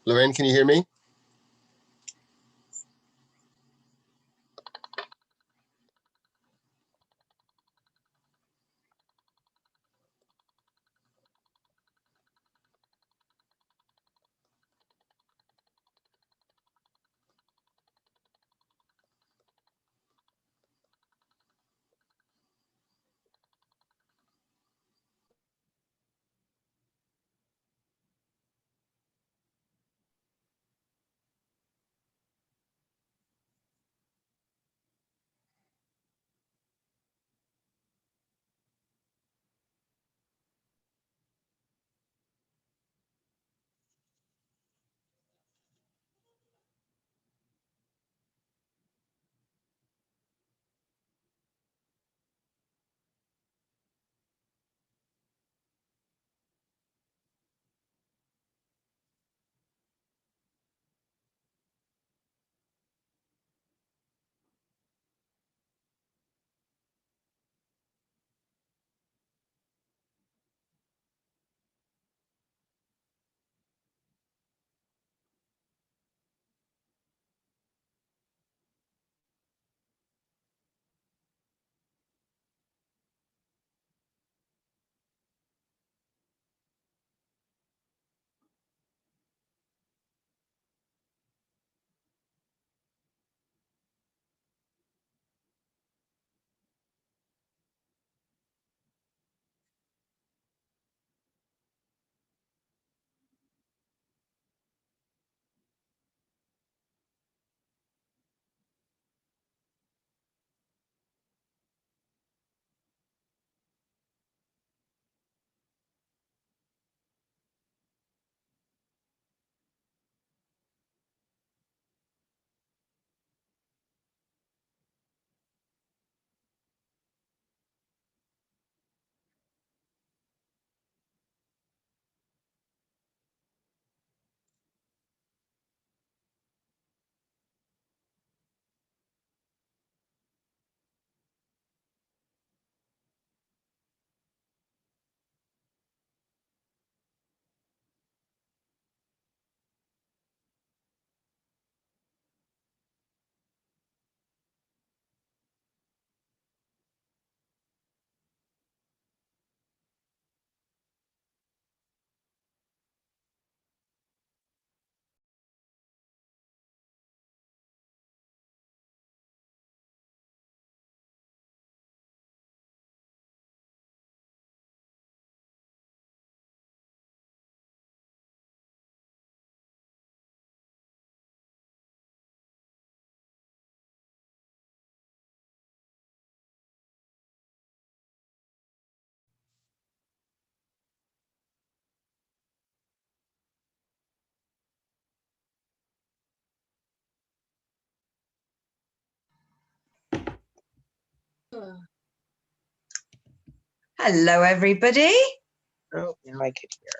Lorraine, can you hear me? Hello, everybody. Oh, now I could hear.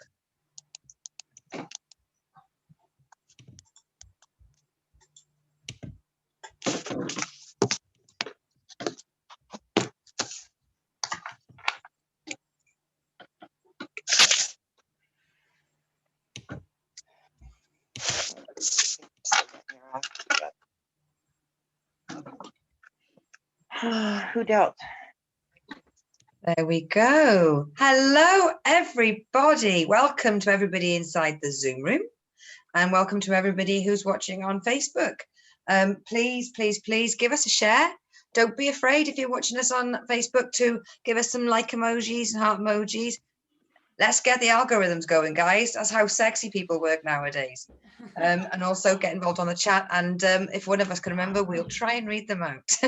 Who dealt? There we go. Hello, everybody. Welcome to everybody inside the Zoom room, and welcome to everybody who's watching on Facebook. Please, please, please give us a share. Don't be afraid if you're watching us on Facebook to give us some like emojis and heart emojis. Let's get the algorithms going, guys. That's how sexy people work nowadays. And also get involved on the chat. And if one of us can remember, we'll try and read them out.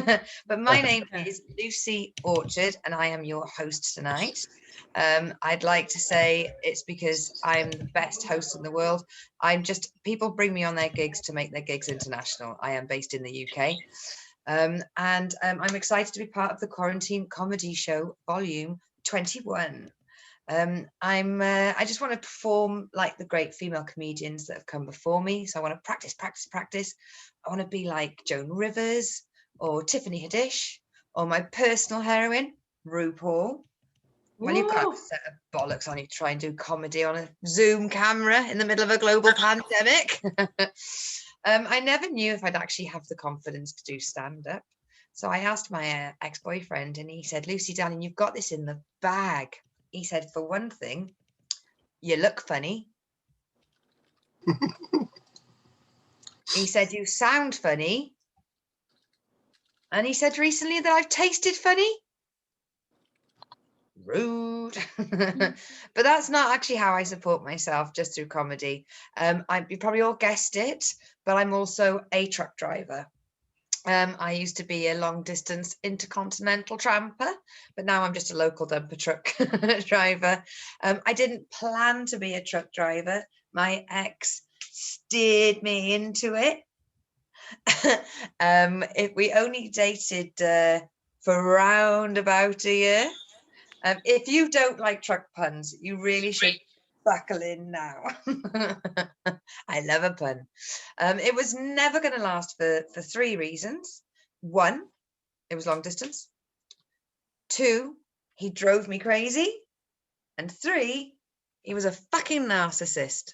But my name is Lucy Orchard, and I am your host tonight. I'd like to say it's because I'm the best host in the world. People bring me on their gigs to make their gigs international. I am based in the UK. And I'm excited to be part of the Quarantine Comedy Show, Volume 21. I just want to perform like the great female comedians that have come before me. So I want to practice, practice, practice. I want to be like Joan Rivers or Tiffany Haddish or my personal heroine, RuPaul. Well, you've got to have a set of bollocks on you to try and do comedy on a Zoom camera in the middle of a global pandemic. I never knew if I'd actually have the confidence to do stand-up. So I asked my ex-boyfriend, and he said, Lucy, darling, you've got this in the bag. He said, for one thing, you look funny. He said, you sound funny. And he said recently that I've tasted funny. Rude. But that's not actually how I support myself, just through comedy. You probably all guessed it, but I'm also a truck driver. I used to be a long distance intercontinental tramper, but now I'm just a local dumper truck driver. I didn't plan to be a truck driver. My ex steered me into it. We only dated for around about a year. If you don't like truck puns, you really should buckle in now. I love a pun. It was never going to last for 3 reasons. 1, it was long distance. 2, he drove me crazy. And 3, he was a fucking narcissist.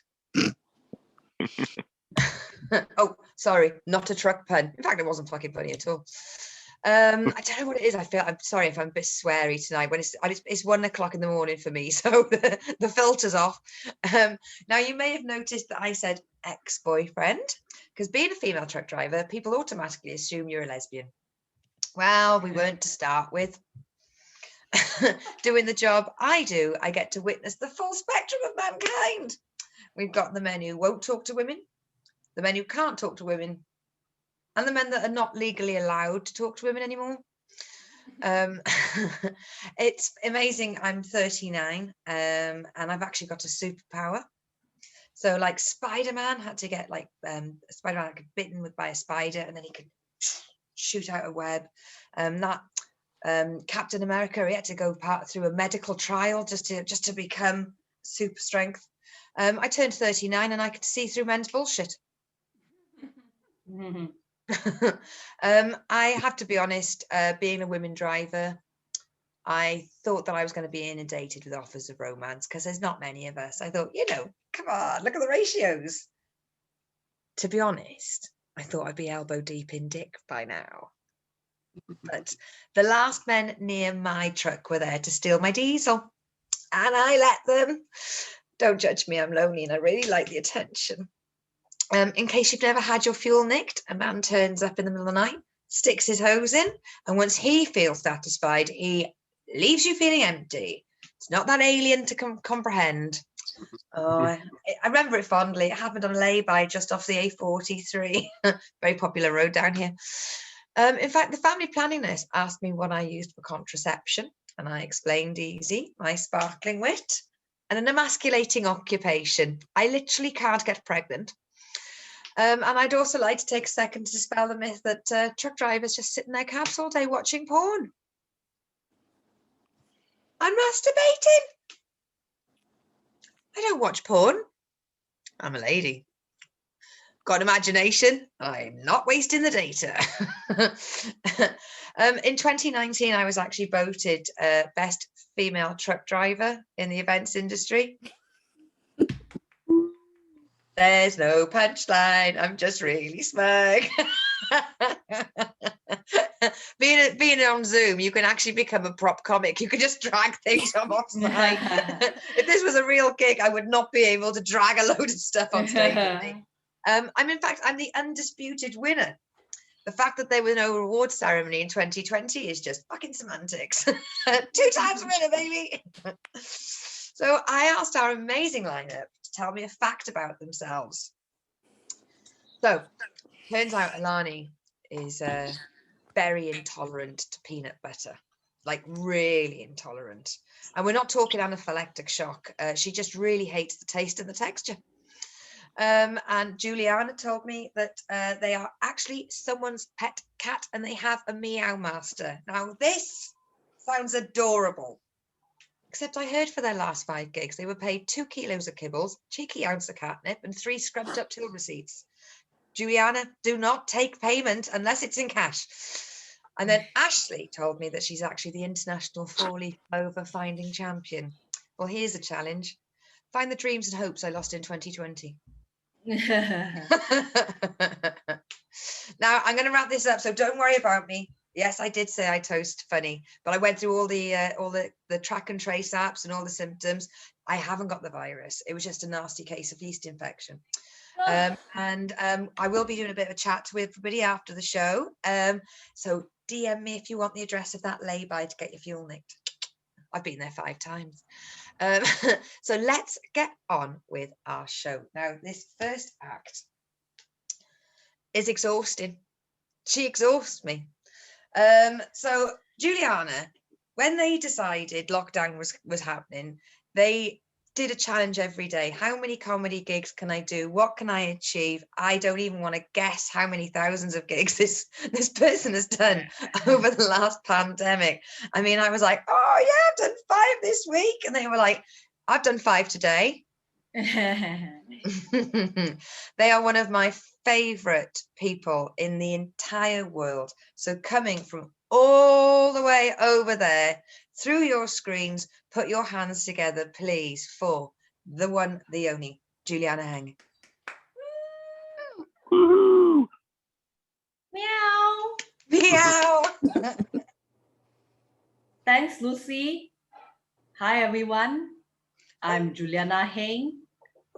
Oh, sorry, not a truck pun. In fact, it wasn't fucking funny at all. I don't know what it is. I'm sorry if I'm a bit sweary tonight. When it's 1 o'clock in the morning for me, so the filter's off. Now you may have noticed that I said ex-boyfriend, because being a female truck driver, people automatically assume you're a lesbian. Well, we weren't to start with. Doing the job I do, I get to witness the full spectrum of mankind. We've got the men who won't talk to women, the men who can't talk to women, and the men that are not legally allowed to talk to women anymore. It's amazing. I'm 39, and I've actually got a superpower. So like Spider-Man had to get like Spider-Man got bitten by a spider, and then he could shoot out a web. Captain America, he had to go through a medical trial just to become super strength. I turned 39 and I could see through men's bullshit. I have to be honest, being a women driver, I thought that I was going to be inundated with offers of romance because there's not many of us. I thought, come on, look at the ratios. To be honest, I thought I'd be elbow deep in dick by now. But the last men near my truck were there to steal my diesel, and I let them. Don't judge me, I'm lonely and I really like the attention. In case you've never had your fuel nicked, a man turns up in the middle of the night, sticks his hose in, and once he feels satisfied, he leaves you feeling empty. It's not that alien to comprehend. Oh, I remember it fondly. It happened on a lay-by just off the A43, very popular road down here. In fact, the family planning nurse asked me what I used for contraception, and I explained easy, my sparkling wit, and an emasculating occupation. I literally can't get pregnant. And I'd also like to take a second to dispel the myth that truck drivers just sit in their cabs all day watching porn. I'm masturbating. I don't watch porn. I'm a lady. Got an imagination. I'm not wasting the data. In 2019, I was actually voted best female truck driver in the events industry. There's no punchline. I'm just really smug. Being on Zoom, you can actually become a prop comic. You can just drag things off side. If this was a real gig, I would not be able to drag a load of stuff on stage with me. I'm the undisputed winner. The fact that there was no reward ceremony in 2020 is just fucking semantics. 2 times winner, baby. So I asked our amazing lineup to tell me a fact about themselves. So turns out Elani is very intolerant to peanut butter, like really intolerant. And we're not talking anaphylactic shock. She just really hates the taste and the texture. And Juliana told me that they are actually someone's pet cat and they have a meow master. Now this sounds adorable. Except I heard for their last 5 gigs, they were paid 2 kilos of kibbles, cheeky ounce of catnip, and 3 scrubbed up till receipts. Juliana, do not take payment unless it's in cash. And then Ashley told me that she's actually the international four-leaf clover finding champion. Well, here's a challenge. Find the dreams and hopes I lost in 2020. Now, I'm going to wrap this up, so don't worry about me. Yes, I did say I toast funny, but I went through all the track and trace apps and all the symptoms. I haven't got the virus. It was just a nasty case of yeast infection. I will be doing a bit of a chat with everybody after the show. So DM me if you want the address of that lay-by to get your fuel nicked. I've been there 5 times. So let's get on with our show. Now, this first act is exhausting. She exhausts me. So Juliana, when they decided lockdown was happening, they did a challenge every day. How many comedy gigs can I do? What can I achieve? I don't even want to guess how many thousands of gigs this person has done over the last pandemic. I mean, I was like, oh yeah, I've done 5 this week. And they were like, I've done 5 today. They are one of my favorite people in the entire world. So coming from all the way over there through your screens, put your hands together, please, for the one, the only, Juliana Heng. Woohoo! Meow. Meow. Thanks, Lucy. Hi, everyone. I'm Juliana Heng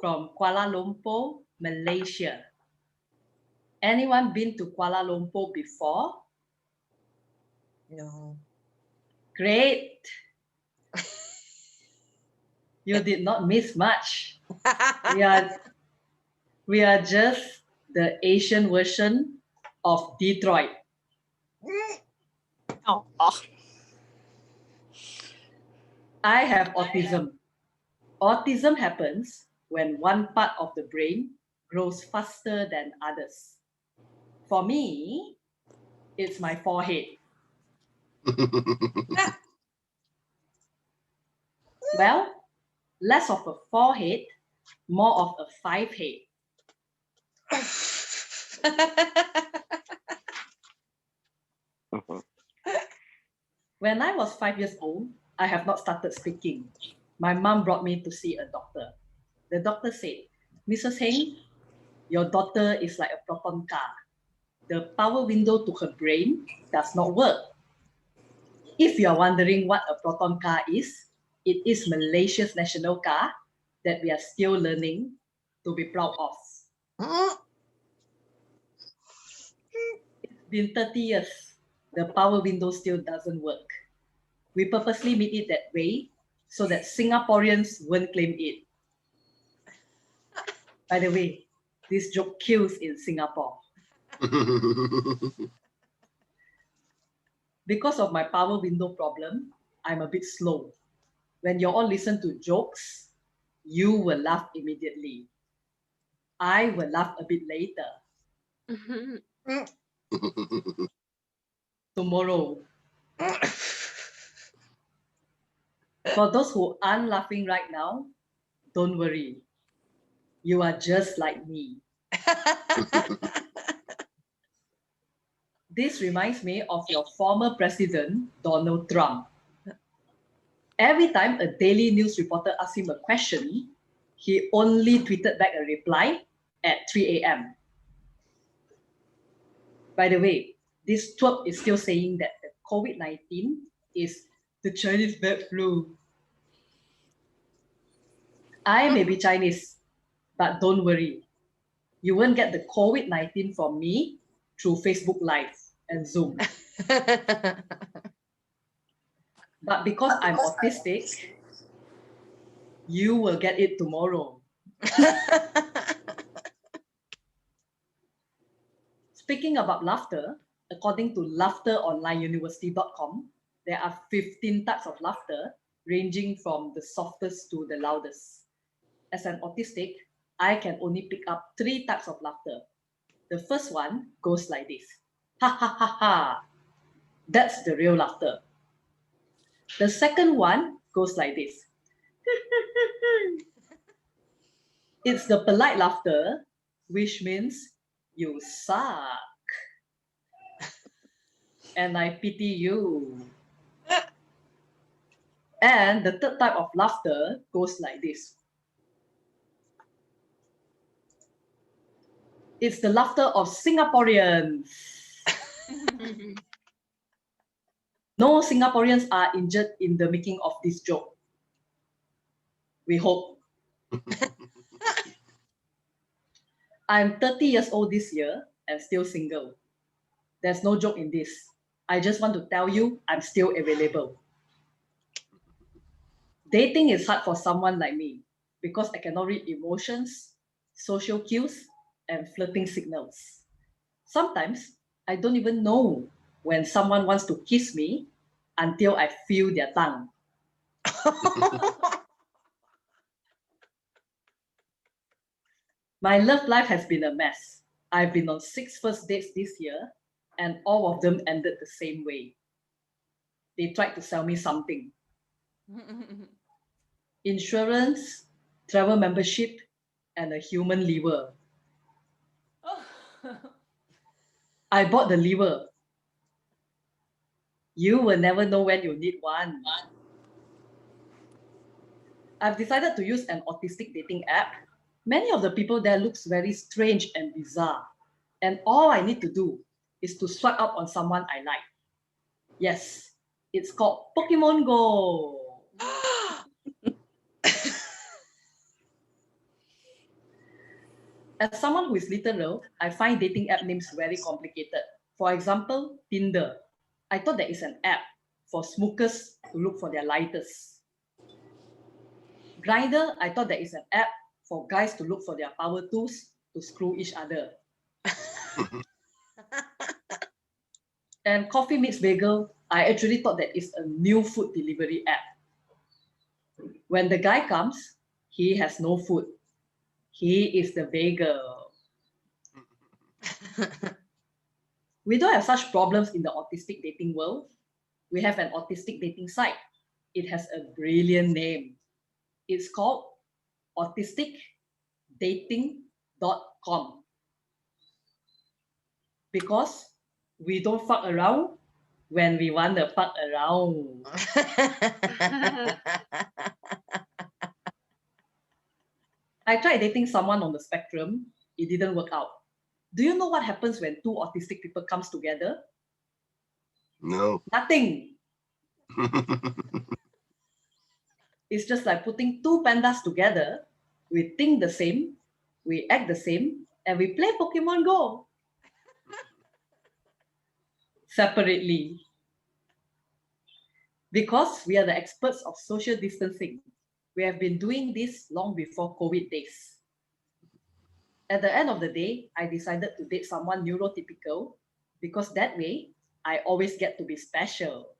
from Kuala Lumpur, Malaysia. Anyone been to Kuala Lumpur before? No. Great. You did not miss much. We are just the Asian version of Detroit. Oh. I have autism. Autism happens when one part of the brain grows faster than others. For me, it's my forehead. Well, less of a forehead, more of a 5 head. When I was 5 years old, I have not started speaking. My mom brought me to see a doctor. The doctor said, Mrs. Heng, your daughter is like a proton car. The power window to her brain does not work. If you are wondering what a proton car is, it is Malaysia's national car that we are still learning to be proud of. It's been 30 years. The power window still doesn't work. We purposely made it that way so that Singaporeans won't claim it. By the way, this joke kills in Singapore. Because of my power window problem, I'm a bit slow. When you all listen to jokes, you will laugh immediately. I will laugh a bit later. Tomorrow. For those who aren't laughing right now, don't worry. You are just like me. This reminds me of your former president, Donald Trump. Every time a daily news reporter asks him a question, he only tweeted back a reply at 3 a.m. By the way, this twerp is still saying that the COVID-19 is the Chinese bird flu. I may be Chinese, but don't worry. You won't get the COVID-19 from me through Facebook Live and Zoom. But because I'm autistic, you will get it tomorrow. Speaking about laughter, according to laughteronlineuniversity.com, there are 15 types of laughter ranging from the softest to the loudest. As an autistic, I can only pick up 3 types of laughter. The first one goes like this. Ha ha ha ha. That's the real laughter. The second one goes like this. It's the polite laughter, which means you suck. and I pity you. And the third type of laughter goes like this. It's the laughter of Singaporeans. No Singaporeans are injured in the making of this joke. We hope. I'm 30 years old this year and still single. There's no joke in this. I just want to tell you I'm still available. Dating is hard for someone like me because I cannot read emotions, social cues, and flirting signals. Sometimes I don't even know when someone wants to kiss me until I feel their tongue. My love life has been a mess. I've been on 6 first dates this year, and all of them ended the same way. They tried to sell me something. Insurance, travel membership, and a human liver. I bought the liver. You will never know when you need one. I've decided to use an autistic dating app. Many of the people there looks very strange and bizarre. And all I need to do is to swipe up on someone I like. Yes, it's called Pokemon Go. As someone who is literal, I find dating app names very complicated. For example, Tinder. I thought that is an app for smokers to look for their lighters. Grindr, I thought that is an app for guys to look for their power tools to screw each other. And Coffee Meets Bagel, I actually thought that is a new food delivery app. When the guy comes, he has no food. He is the bagel. We don't have such problems in the autistic dating world. We have an autistic dating site. It has a brilliant name. It's called autisticdating.com. Because we don't fuck around when we want to fuck around. I tried dating someone on the spectrum. It didn't work out. Do you know what happens when two autistic people comes together? No. Nothing. It's just like putting two pandas together. We think the same, we act the same, and we play Pokemon Go. Separately. Because we are the experts of social distancing. We have been doing this long before COVID days. At the end of the day, I decided to date someone neurotypical because that way, I always get to be special.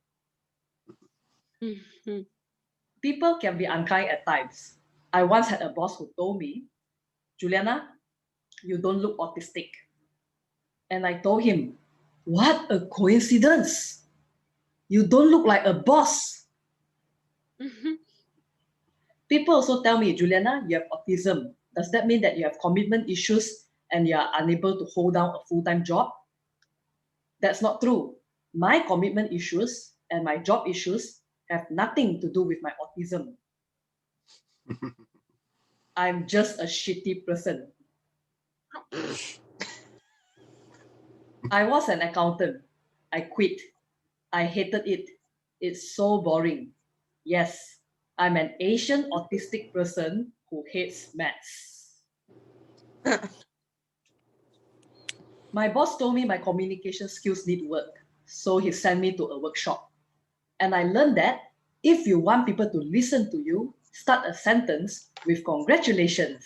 People can be unkind at times. I once had a boss who told me, Juliana, you don't look autistic. And I told him, what a coincidence. You don't look like a boss. People also tell me, Juliana, you have autism. Does that mean that you have commitment issues and you are unable to hold down a full-time job? That's not true. My commitment issues and my job issues have nothing to do with my autism. I'm just a shitty person. I was an accountant. I quit. I hated it. It's so boring. Yes, I'm an Asian autistic person who hates maths. My boss told me my communication skills need work, so he sent me to a workshop. And I learned that if you want people to listen to you, start a sentence with congratulations.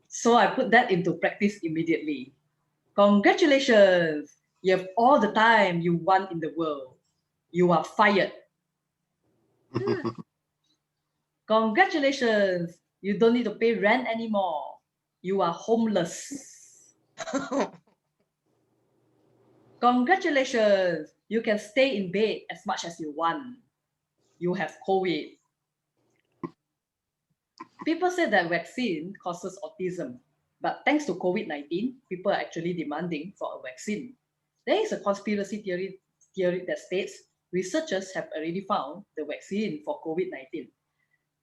So I put that into practice immediately. Congratulations! You have all the time you want in the world. You are fired. Congratulations! You don't need to pay rent anymore. You are homeless. Congratulations! You can stay in bed as much as you want. You have COVID. People say that vaccine causes autism. But thanks to COVID-19, people are actually demanding for a vaccine. There is a conspiracy theory that states researchers have already found the vaccine for COVID-19.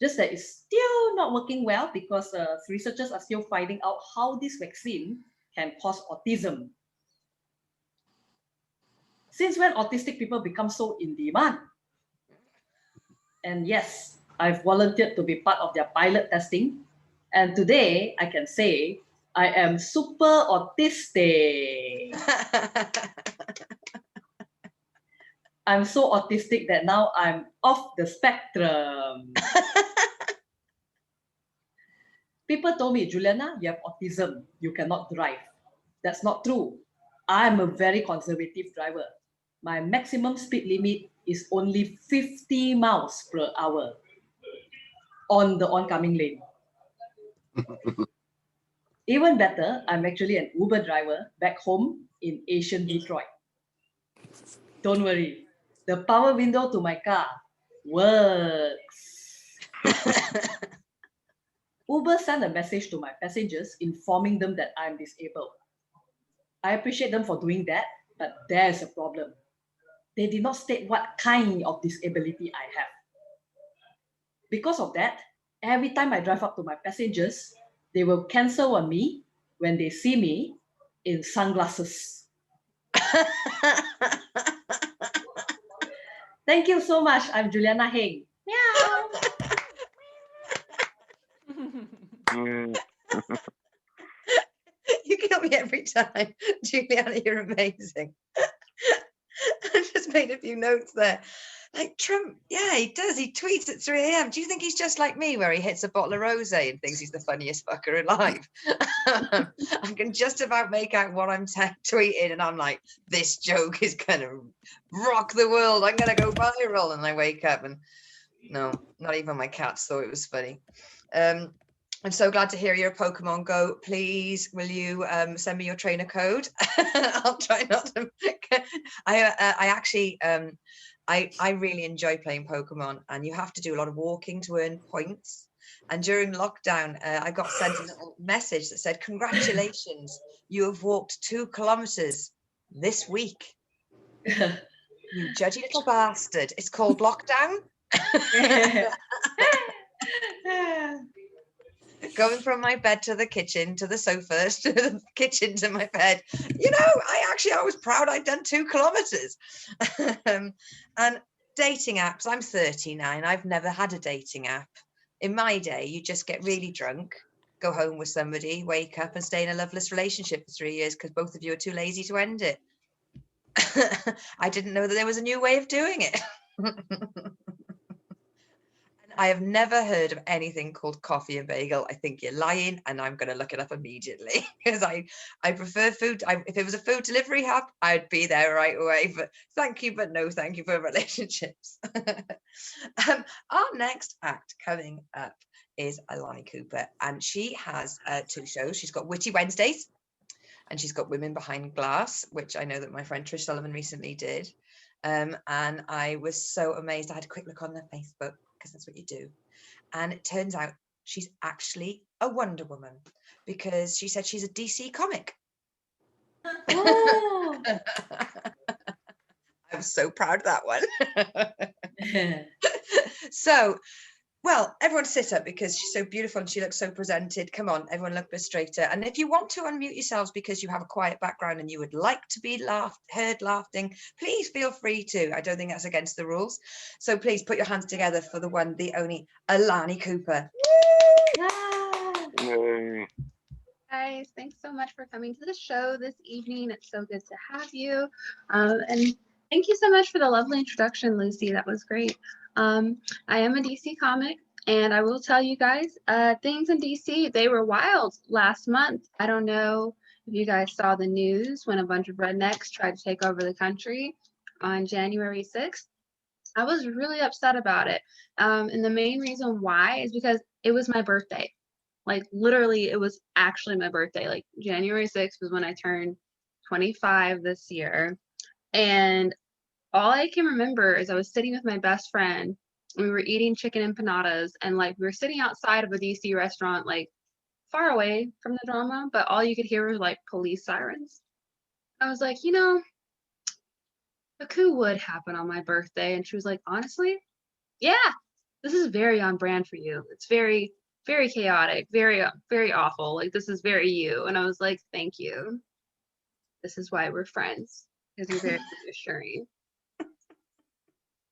Just that it's still not working well because researchers are still finding out how this vaccine can cause autism. Since when autistic people become so in demand? And yes, I've volunteered to be part of their pilot testing. And today I can say I am super autistic. I'm so autistic that now I'm off the spectrum. People told me, Juliana, you have autism. You cannot drive. That's not true. I'm a very conservative driver. My maximum speed limit is only 50 miles per hour on the oncoming lane. Even better, I'm actually an Uber driver back home in Asian Detroit. Don't worry, the power window to my car works. Uber sent a message to my passengers informing them that I'm disabled. I appreciate them for doing that, but there's a problem. They did not state what kind of disability I have. Because of that, every time I drive up to my passengers, they will cancel on me when they see me in sunglasses. Thank you so much. I'm Juliana Heng. Meow. You kill me every time. Juliana, you're amazing. I just made a few notes there. Like Trump, yeah, he does. He tweets at 3 a.m. Do you think he's just like me, where he hits a bottle of rosé and thinks he's the funniest fucker alive? I can just about make out what I'm tweeting, and I'm like, this joke is gonna rock the world. I'm gonna go viral, and I wake up and no, not even my cats thought it was funny. I'm so glad to hear you're a Pokemon Go. Please, will you send me your trainer code? I'll try not to. I actually, I really enjoy playing Pokemon, and you have to do a lot of walking to earn points. And during lockdown, I got sent a little message that said, "Congratulations, you have walked 2 kilometers this week." You judgy little bastard. It's called lockdown. Going from my bed to the kitchen, to the sofa, to the kitchen, to my bed. You know, I was proud I'd done 2 kilometers. And dating apps, I'm 39. I've never had a dating app. In my day, you just get really drunk, go home with somebody, wake up and stay in a loveless relationship for 3 years because both of you are too lazy to end it. I didn't know that there was a new way of doing it. I have never heard of anything called coffee and bagel. I think you're lying, and I'm going to look it up immediately because I prefer food. If it was a food delivery app, I'd be there right away. But thank you, but no thank you for relationships. Our next act coming up is Elani Cooper, and she has 2 shows. She's got Witty Wednesdays, and she's got Women Behind Glass, which I know that my friend Trish Sullivan recently did. And I was so amazed. I had a quick look on their Facebook, because that's what you do. And it turns out she's actually a Wonder Woman, because she said she's a DC comic. Oh. I'm so proud of that one. So, well, everyone sit up because she's so beautiful and she looks so presented. Come on, everyone look a bit straighter. And if you want to unmute yourselves because you have a quiet background and you would like to be heard laughing, please feel free to. I don't think that's against the rules. So please put your hands together for the one, the only Elani Cooper. Yay. Guys, thanks so much for coming to the show this evening. It's so good to have you. And thank you so much for the lovely introduction, Lucy. That was great. I am a DC comic, and I will tell you guys, things in DC, they were wild last month. I don't know if you guys saw the news when a bunch of rednecks tried to take over the country on January 6th. I was really upset about it. And the main reason why is because it was my birthday. Like literally, it was actually my birthday. Like January 6th was when I turned 25 this year. And all I can remember is I was sitting with my best friend and we were eating chicken empanadas, and like we were sitting outside of a DC restaurant, like far away from the drama, but all you could hear was like police sirens. I was like, you know, a coup would happen on my birthday. And she was like, honestly, yeah, this is very on brand for you. It's very, very chaotic, very, very awful. Like, this is very you. And I was like, thank you. This is why we're friends, because you're very reassuring.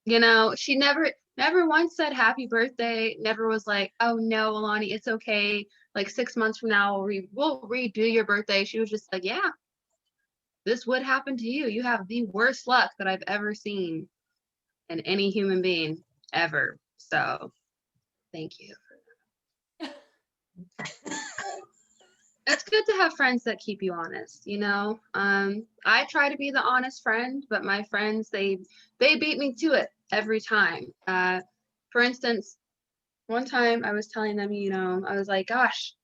You know, she never once said happy birthday, never was like, oh no, Elani, it's okay. Like 6 months from now, we'll redo your birthday. She was just like, yeah, this would happen to you. You have the worst luck that I've ever seen in any human being ever. So thank you. It's good to have friends that keep you honest, you know. I try to be the honest friend, but my friends, they beat me to it every time. For instance, one time I was telling them, you know, I was like, gosh,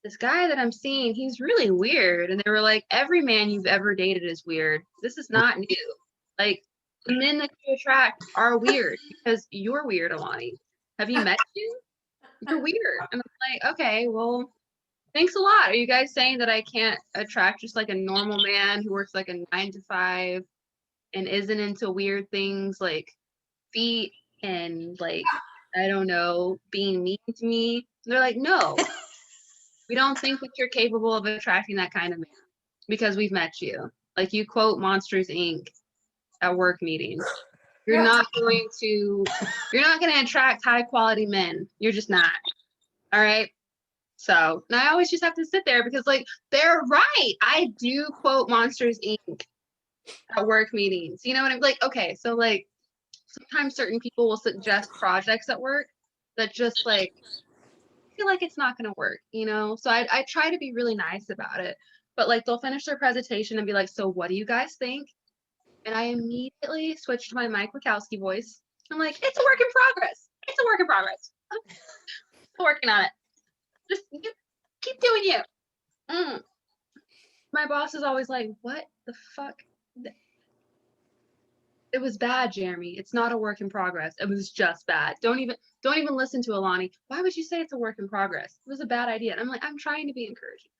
this guy that I'm seeing, he's really weird. And they were like, every man you've ever dated is weird. This is not new. Like, the men that you attract are weird because you're weird, Elani. Have you met you? You're weird. And I'm like, okay, well, thanks a lot. Are you guys saying that I can't attract just like a normal man who works like a 9 to 5 and isn't into weird things like feet and like, I don't know, being mean to me? And they're like, no, we don't think that you're capable of attracting that kind of man because we've met you. Like, you quote Monsters Inc. at work meetings. You're not going to attract high quality men. You're just not. All right. So, and I always just have to sit there because, like, they're right. I do quote Monsters Inc. at work meetings. You know what I'm like? Okay, so like sometimes certain people will suggest projects at work that just like feel like it's not going to work, you know? So I try to be really nice about it. But like they'll finish their presentation and be like, so what do you guys think? And I immediately switch to my Mike Wachowski voice. I'm like, it's a work in progress. It's a work in progress. Still working on it. Just you keep doing you. My boss is always like, what the fuck? It was bad, Jeremy. It's not a work in progress. It was just bad. Don't even listen to Elani. Why would you say it's a work in progress? It was a bad idea. And I'm like, I'm trying to be encouraging.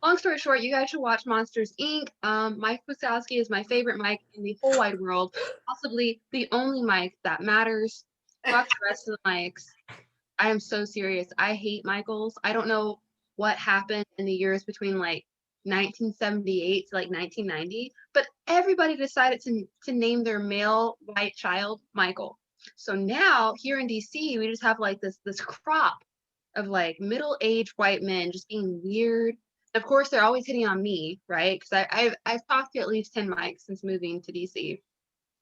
Long story short, you guys should watch Monsters Inc. Mike Wazowski is my favorite Mike in the whole wide world, possibly the only Mike that matters. Fuck the rest of the Mikes. I am so serious. I hate Michaels. I don't know what happened in the years between like 1978 to like 1990, but everybody decided to name their male white child Michael. So now here in DC, we just have like this crop of like middle-aged white men just being weird. Of course, they're always hitting on me, right? Because I've talked to at least 10 Mikes since moving to DC,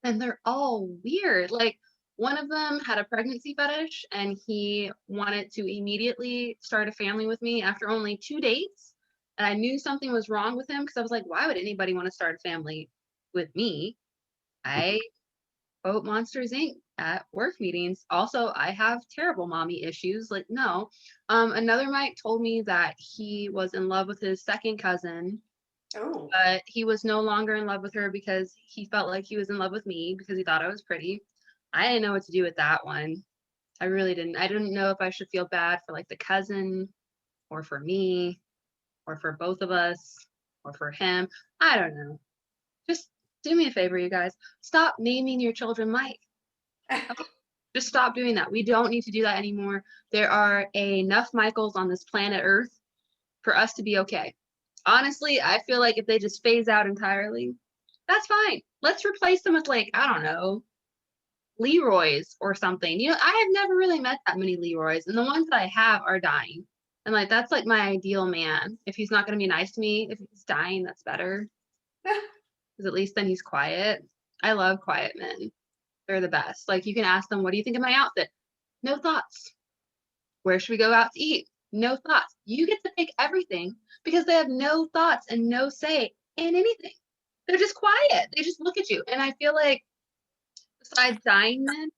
and they're all weird. Like, one of them had a pregnancy fetish, and he wanted to immediately start a family with me after only 2 dates. And I knew something was wrong with him because I was like, why would anybody want to start a family with me? I quote Monsters Inc. at work meetings. Also, I have terrible mommy issues. Like, no. Another Mike told me that he was in love with his second cousin. Oh. But he was no longer in love with her because he felt like he was in love with me because he thought I was pretty. I didn't know what to do with that one. I really didn't. I didn't know if I should feel bad for like the cousin or for me or for both of us or for him. I don't know. Just do me a favor, you guys. Stop naming your children Mike. Okay? Just stop doing that. We don't need to do that anymore. There are enough Michaels on this planet Earth for us to be okay. Honestly, I feel like if they just phase out entirely, that's fine. Let's replace them with like, I don't know, Leroy's or something. You know, I have never really met that many Leroy's, and the ones that I have are dying. And like, that's like my ideal man. If he's not going to be nice to me, if he's dying, that's better. Because at least then he's quiet. I love quiet men. They're the best. Like, you can ask them, what do you think of my outfit? No thoughts. Where should we go out to eat? No thoughts. You get to pick everything because they have no thoughts and no say in anything. They're just quiet. They just look at you. And I feel like besides dying men,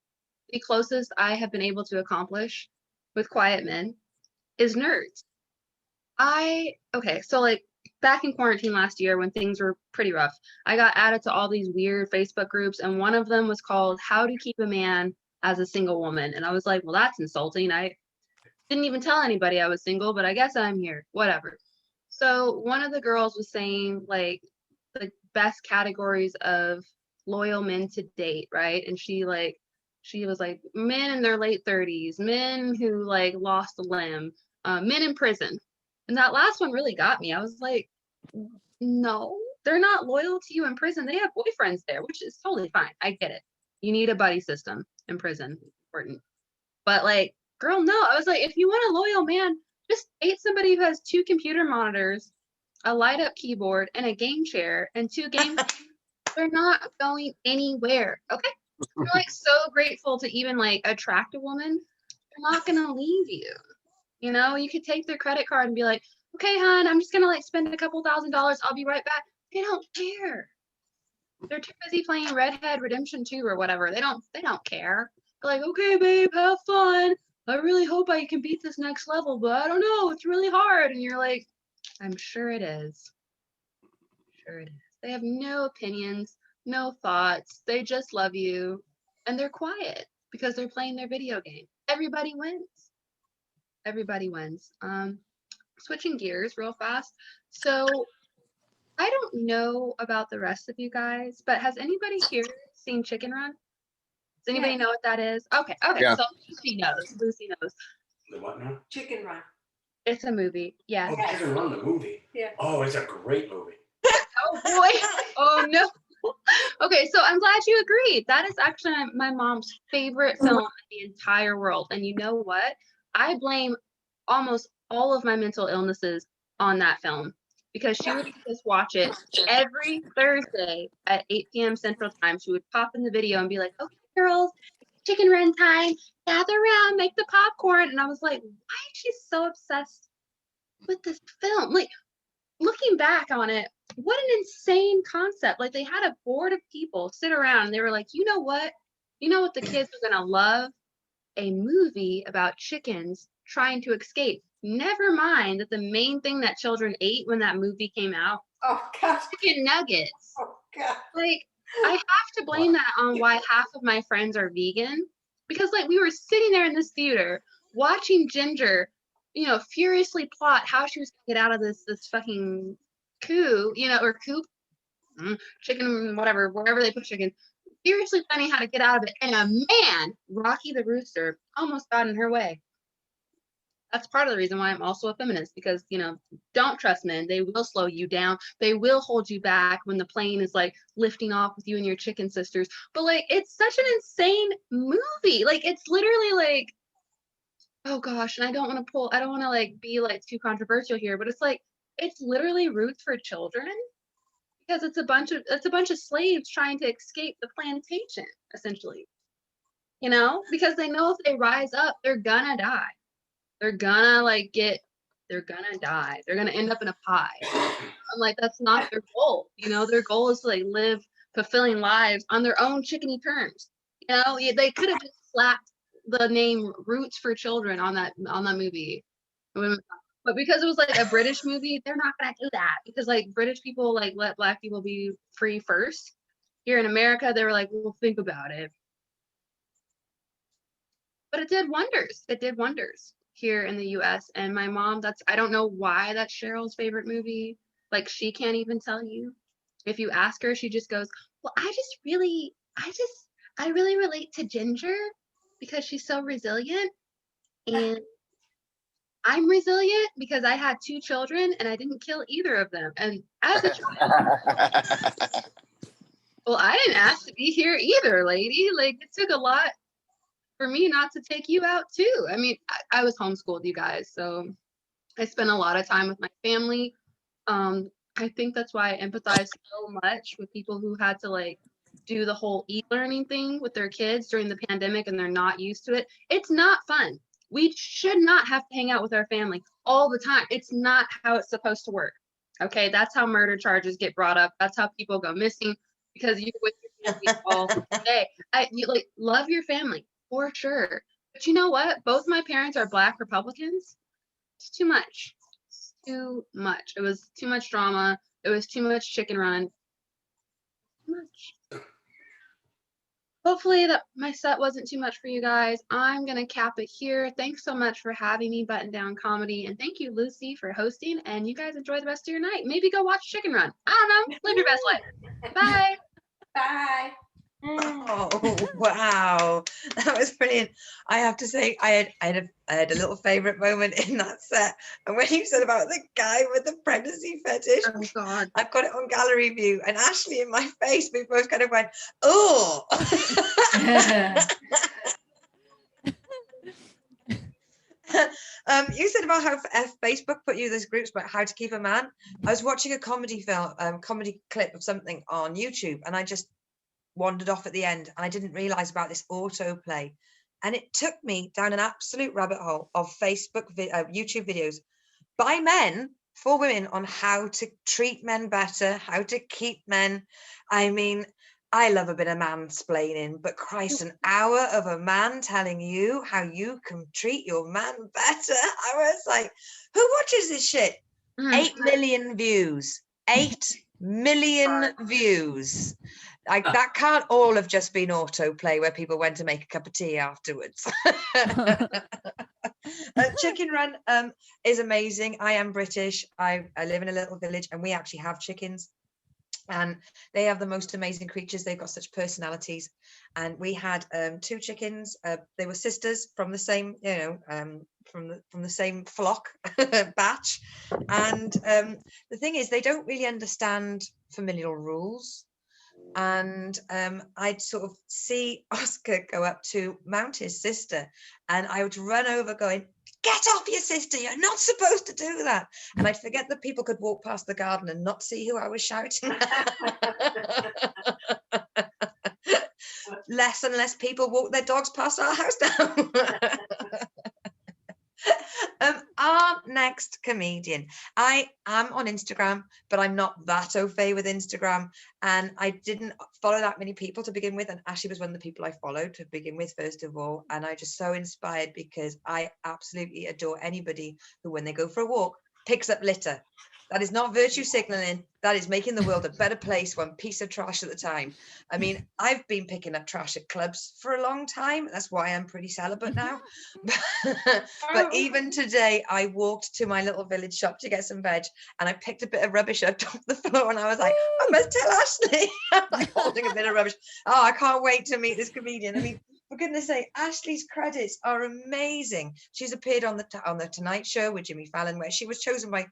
the closest I have been able to accomplish with quiet men is nerds. Okay, so like back in quarantine last year when things were pretty rough, I got added to all these weird Facebook groups, and one of them was called How to Keep a Man as a Single Woman. And I was like, well, that's insulting. Didn't even tell anybody I was single, but I guess I'm here. Whatever. So one of the girls was saying like the best categories of loyal men to date, right? And she was like men in their late 30s, men who like lost a limb, men in prison. And that last one really got me. I was like, no, they're not loyal to you in prison. They have boyfriends there, which is totally fine. I get it. You need a buddy system in prison. Important. But like, girl, no. I was like, if you want a loyal man, just date somebody who has 2 computer monitors, a light up keyboard, and a game chair, and 2 games. They're not going anywhere. Okay. You're like so grateful to even like attract a woman. They're not gonna leave you. You know, you could take their credit card and be like, okay, hon, I'm just gonna like spend a couple $1,000s. I'll be right back. They don't care. They're too busy playing Red Dead Redemption 2 or whatever. They don't care. They're like, okay, babe, have fun. I really hope I can beat this next level, but I don't know. It's really hard. And you're like, I'm sure it is. Sure it is. They have no opinions, no thoughts. They just love you. And they're quiet because they're playing their video game. Everybody wins. Everybody wins. Switching gears real fast. So I don't know about the rest of you guys, but has anybody here seen Chicken Run? Does anybody know what that is? Okay. Yeah. So Lucy knows. Lucy knows. The what now? Chicken Run. It's a movie. Yeah. Oh, Chicken Run, the movie. Yeah. Oh, it's a great movie. Oh boy. Oh no. Okay, so I'm glad you agreed. That is actually my mom's favorite film in the entire world. And you know what? I blame almost all of my mental illnesses on that film because she would just watch it every Thursday at 8 p.m. Central Time. She would pop in the video and be like, okay, girls, Chicken Run time. Gather around, make the popcorn. And I was like, why is she so obsessed with this film? Like, looking back on it, what an insane concept. Like, they had a board of people sit around and they were like, you know what? You know what the kids are going to love? A movie about chickens trying to escape. Never mind that the main thing that children ate when that movie came out, Oh God. chicken nuggets. Oh God. Like, I have to blame that on why half of my friends are vegan. Because like we were sitting there in this theater watching Ginger, you know, furiously plot how she was gonna get out of this fucking coop, you know, or coop, chicken, whatever, wherever they put chicken. Furiously planning how to get out of it, and a man, Rocky the Rooster, almost got in her way. That's part of the reason why I'm also a feminist, because, you know, don't trust men. They will slow you down. They will hold you back when the plane is like lifting off with you and your chicken sisters. But like, it's such an insane movie. Like, it's literally like, oh gosh, and I don't want to like be like too controversial here, but it's like, it's literally Roots for Children, because it's a bunch of slaves trying to escape the plantation, essentially. You know, because they know if they rise up, they're gonna die. They're gonna die. They're gonna end up in a pie. I'm like, that's not their goal. You know, their goal is to like live fulfilling lives on their own chickeny terms. You know, they could have just slapped the name Roots for Children on that movie. But because it was like a British movie, they're not gonna do that, because like British people like let Black people be free first. Here in America, they were like, well, think about it. But it did wonders. It did wonders here in the US. And my mom, I don't know why that's Cheryl's favorite movie. Like, she can't even tell you. If you ask her, she just goes, well, I really relate to Ginger because she's so resilient. And I'm resilient because I had 2 children and I didn't kill either of them. And as a child, well, I didn't ask to be here either, lady. Like, it took a lot for me not to take you out too. I mean, I was homeschooled, you guys, so I spent a lot of time with my family. I think that's why I empathize so much with people who had to like do the whole e-learning thing with their kids during the pandemic and they're not used to it. It's not fun. We should not have to hang out with our family all the time. It's not how it's supposed to work. Okay, that's how murder charges get brought up. That's how people go missing, because you're with your family all day. You like love your family. For sure. But you know what? Both my parents are Black Republicans. It's too much. It's too much. It was too much drama. It was too much Chicken Run. Too much. hopefully that my set wasn't too much for you guys. I'm going to cap it here. Thanks so much for having me, Button Down Comedy. And thank you, Lucy, for hosting. And you guys enjoy the rest of your night. Maybe go watch Chicken Run. I don't know. Live your best life. Bye. Bye. Oh wow, that was brilliant. I have to say, I had a little favorite moment in that set, and when you said about the guy with the pregnancy fetish, Oh God. I've got it on gallery view, and Ashley in my face, we both kind of went, oh. You said about how Facebook put you those groups about how to keep a man. I was watching a comedy clip of something on YouTube, and I just wandered off at the end, and I didn't realize about this autoplay, and it took me down an absolute rabbit hole of YouTube videos by men for women on how to treat men better, how to keep men. I mean, I love a bit of mansplaining, but Christ, an hour of a man telling you how you can treat your man better. I was like, who watches this shit? 8 million views. 8 million views. Like, that can't all have just been autoplay where people went to make a cup of tea afterwards. Chicken Run is amazing. I am British. I live in a little village, and we actually have chickens, and they have the most amazing creatures. They've got such personalities, and we had 2 chickens. They were sisters from the same, from the same flock batch, and the thing is, they don't really understand familial rules. And I'd sort of see Oscar go up to mount his sister, and I would run over going, get off your sister, you're not supposed to do that. And I'd forget that people could walk past the garden and not see who I was shouting at. Less and less people walk their dogs past our house now. Our next comedian. I am on Instagram, but I'm not that au fait with Instagram, and I didn't follow that many people to begin with, and Ashley was one of the people I followed to begin with, first of all, and I just so inspired because I absolutely adore anybody who, when they go for a walk, picks up litter. That is not virtue signaling. That is making the world a better place, one piece of trash at a time. I mean, I've been picking up trash at clubs for a long time. That's why I'm pretty celibate now. But even today, I walked to my little village shop to get some veg, and I picked a bit of rubbish up off the floor, and I was like, I must tell Ashley. I'm like holding a bit of rubbish. Oh, I can't wait to meet this comedian. I mean, for goodness sake, Ashley's credits are amazing. She's appeared on the Tonight Show with Jimmy Fallon, where she was chosen by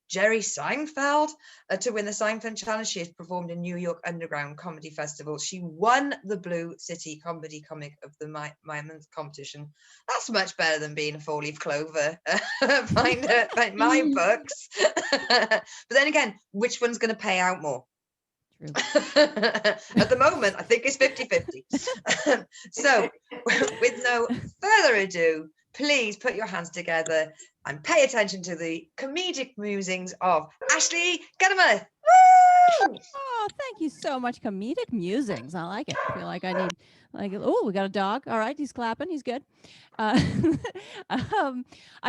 Jerry Seinfeld to win the Seinfeld Challenge. She has performed in New York Underground Comedy Festival. She won the Blue City Comedy Comic of the month competition. That's much better than being a 4-leaf clover. Find my books. But then again, which one's going to pay out more? True. At the moment, I think it's 50-50. So, with no further ado, please put your hands together and pay attention to the comedic musings of Ashley Gutermuth. Oh, thank you so much. Comedic musings. I like it. I feel like I need, oh, we got a dog. All right, he's clapping. He's good. I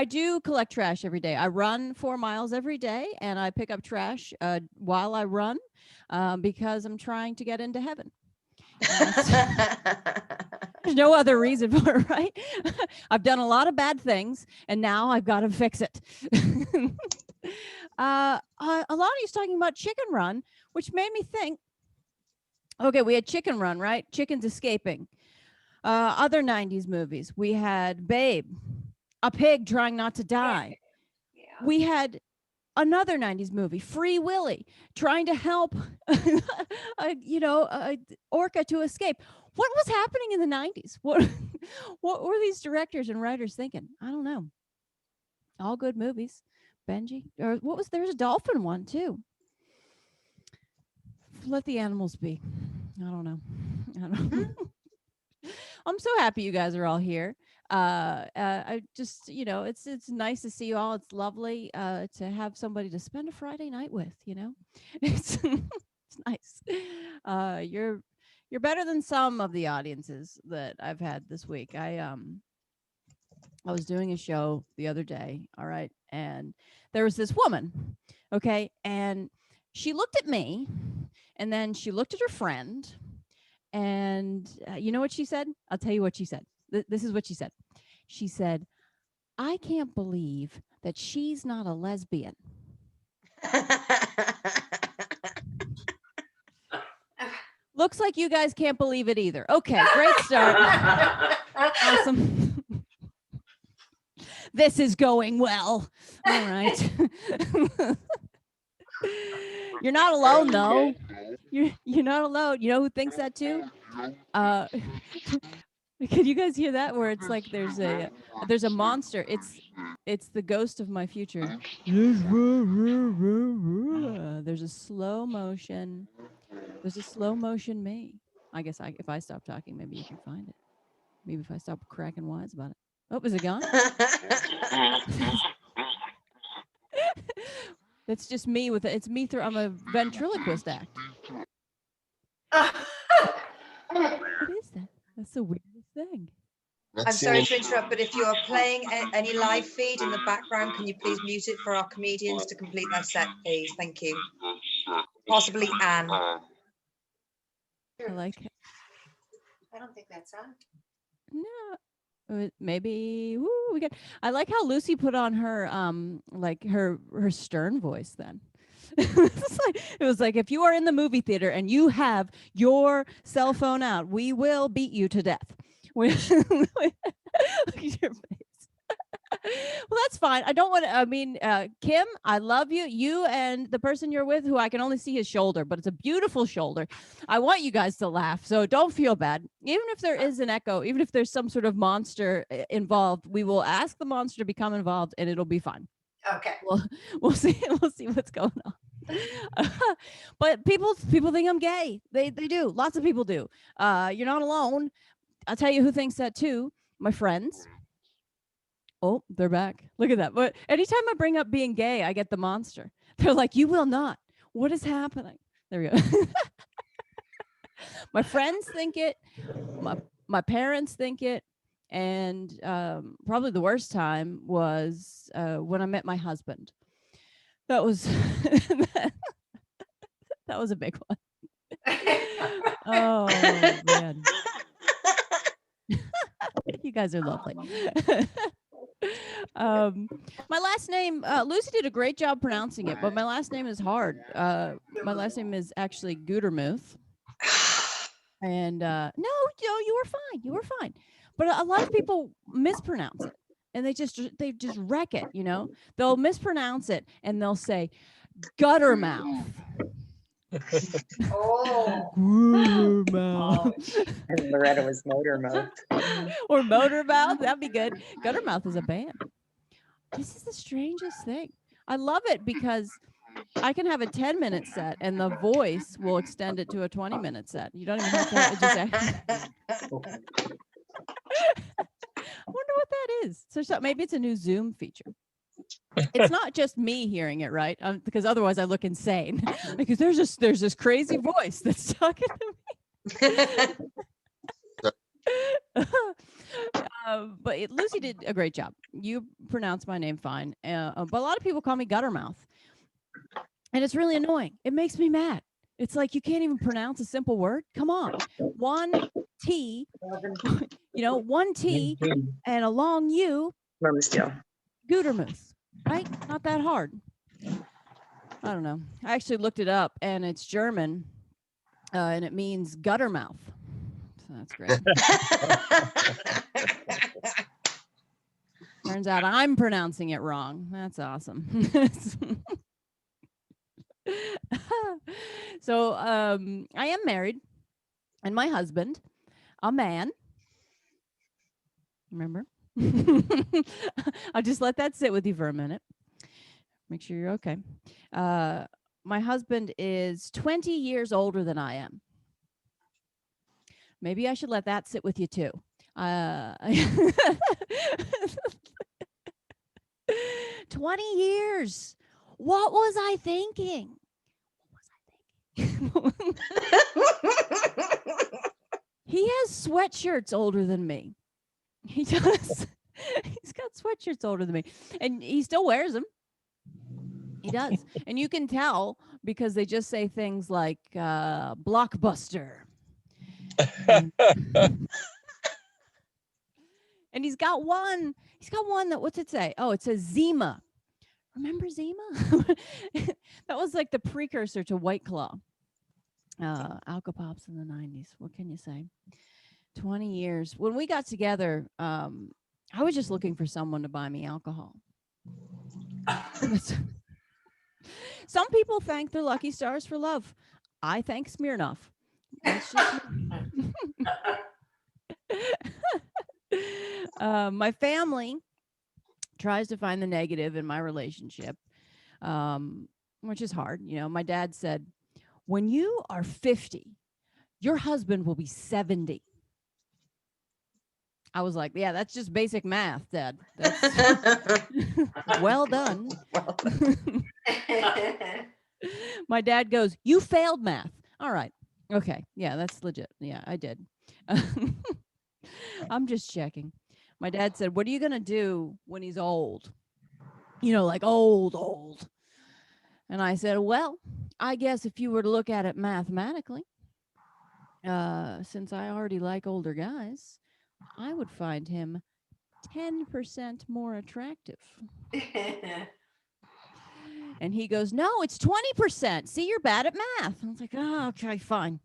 do collect trash every day. I run 4 miles every day, and I pick up trash while I run because I'm trying to get into heaven. There's no other reason for it, right? I've done a lot of bad things, and now I've got to fix it. Elani's talking about Chicken Run, which made me think, okay, we had Chicken Run, right? Chickens escaping. Other 90s movies. We had Babe, a pig trying not to die. Yeah. We had another 90s movie, Free Willy, trying to help, orca to escape. What was happening in the 90s? What were these directors and writers thinking? I don't know. All good movies. Benji, or there's a dolphin one too. Let the animals be. I don't know. I'm so happy you guys are all here. I just, it's nice to see you all. It's lovely to have somebody to spend a Friday night with, it's nice. You're better than some of the audiences that I've had this week. I was doing a show the other day, all right, and there was this woman, okay, and she looked at me, and then she looked at her friend, And you know what she said? I'll tell you what she said. This is what she said. She said, I can't believe that she's not a lesbian. Looks like you guys can't believe it either. Okay, great start. Awesome. This is going well. All right. You're not alone, though. You're not alone. You know who thinks that too? Can you guys hear that? Where it's like there's a monster. It's the ghost of my future. There's a slow motion. There's a slow motion me. I guess if I stop talking, maybe you can find it. Maybe if I stop cracking wise about it. Oh, is it gone? That's just me it's me through. I'm a ventriloquist act. What is that? That's the weirdest thing. I'm sorry to interrupt, but if you are playing any live feed in the background, can you please mute it for our comedians to complete their set, please? Thank you. Possibly Anne. I like it. I don't think that's on. No. Maybe we got. I like how Lucy put on her like her stern voice then. It was like if you are in the movie theater and you have your cell phone out, we will beat you to death. Look at your face. Well, that's fine. I don't want to. I mean, Kim, I love you. You and the person you're with, who I can only see his shoulder, but it's a beautiful shoulder. I want you guys to laugh, so don't feel bad. Even if there is an echo, even if there's some sort of monster involved, we will ask the monster to become involved, and it'll be fine. Okay. We'll see. We'll see what's going on. But people think I'm gay. They do. Lots of people do. You're not alone. I'll tell you who thinks that too. My friends. Oh, they're back. Look at that. But anytime I bring up being gay, I get the monster. They're like, you will not. What is happening? There we go. My friends think it. My parents think it. And probably the worst time was when I met my husband. That was that was a big one. Oh man. You guys are lovely. My last name, Lucy did a great job pronouncing it, but my last name is hard. My last name is actually Gutermuth. And no, you were fine. You were fine. But a lot of people mispronounce it, and they just wreck it. You know, they'll mispronounce it and they'll say gutter mouth. Oh. And Loretta was motor mouth. Or motor mouth. That'd be good. Gutter mouth is a band. This is the strangest thing. I love it because I can have a 10-minute set and the voice will extend it to a 20-minute set. You don't even have to just I wonder what that is. So maybe it's a new Zoom feature. It's not just me hearing it, right? Because otherwise I look insane. Because there's this crazy voice that's talking to me. But Lucy did a great job. You pronounced my name fine. But a lot of people call me Guttermouth. And it's really annoying. It makes me mad. It's like you can't even pronounce a simple word. Come on. One T, one T and a long U. Gutermuth, right? Not that hard. I don't know. I actually looked it up and it's German and it means gutter mouth. So that's great. Turns out I'm pronouncing it wrong. That's awesome. So I am married and my husband, a man, remember? I'll just let that sit with you for a minute. Make sure you're okay. My husband is 20 years older than I am. Maybe I should let that sit with you too. 20 years. What was I thinking? He has sweatshirts older than me. He does. He's got sweatshirts older than me. And he still wears them. He does. And you can tell because they just say things like blockbuster And he's got one that, what's it say? Oh, it says Zima. Remember Zima? That was like the precursor to White Claw. Alka-Pops in the 90s. What can you say? 20 years. When we got together, I was just looking for someone to buy me alcohol. Some people thank their lucky stars for love. I thank Smirnoff. That's just my family tries to find the negative in my relationship, which is hard. You know, my dad said, when you are 50, your husband will be 70. I was like, yeah, that's just basic math, Dad. That's well done. My dad goes, you failed math. All right. Okay. Yeah, that's legit. Yeah, I did. I'm just checking. My dad said, what are you going to do when he's old? You know, like old. And I said, well, I guess if you were to look at it mathematically, since I already like older guys, I would find him 10% more attractive. And he goes, no, it's 20%. See, you're bad at math. I was like, oh, okay, fine.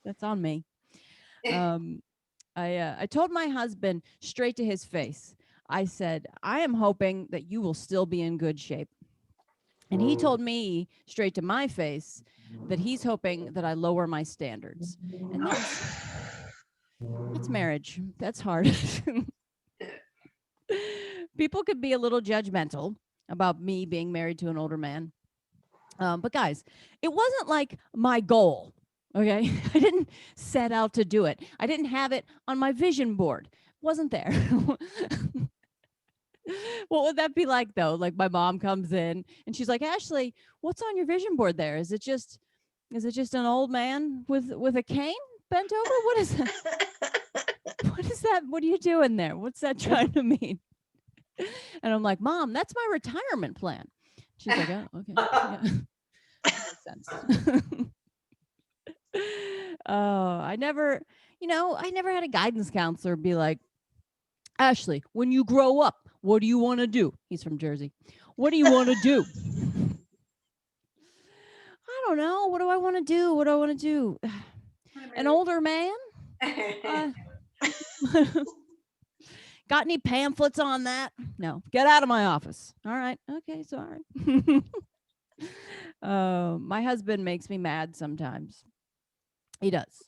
That's on me. I told my husband straight to his face. I said, I am hoping that you will still be in good shape. And he told me straight to my face that he's hoping that I lower my standards. And that's marriage. That's hard. People could be a little judgmental about me being married to an older man. But guys, it wasn't like my goal. Okay. I didn't set out to do it. I didn't have it on my vision board. It wasn't there. What would that be like though? Like my mom comes in and she's like, Ashley, what's on your vision board there? Is it just an old man with a cane bent over? What is that? What is that? What are you doing there? What's that trying to mean? And I'm like, Mom, that's my retirement plan. She's like, oh, okay. Yeah. That makes sense. Oh, I never had a guidance counselor be like, Ashley, when you grow up, what do you want to do? He's from Jersey. What do you want to do? I don't know. What do I want to do? What do I want to do? An older man? Got any pamphlets on that? No. Get out of my office. All right. Okay, sorry. My husband makes me mad sometimes. He does.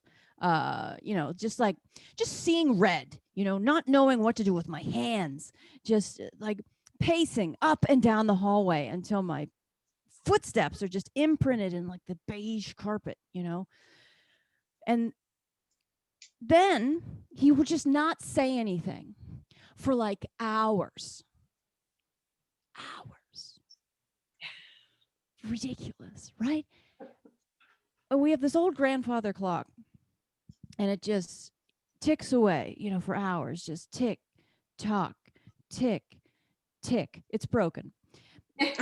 Just seeing red, not knowing what to do with my hands, just like pacing up and down the hallway until my footsteps are just imprinted in like the beige carpet, and then he would just not say anything for like hours. Ridiculous, right? And we have this old grandfather clock, and it just ticks away, for hours, just tick, tock, tick, tick. It's broken. He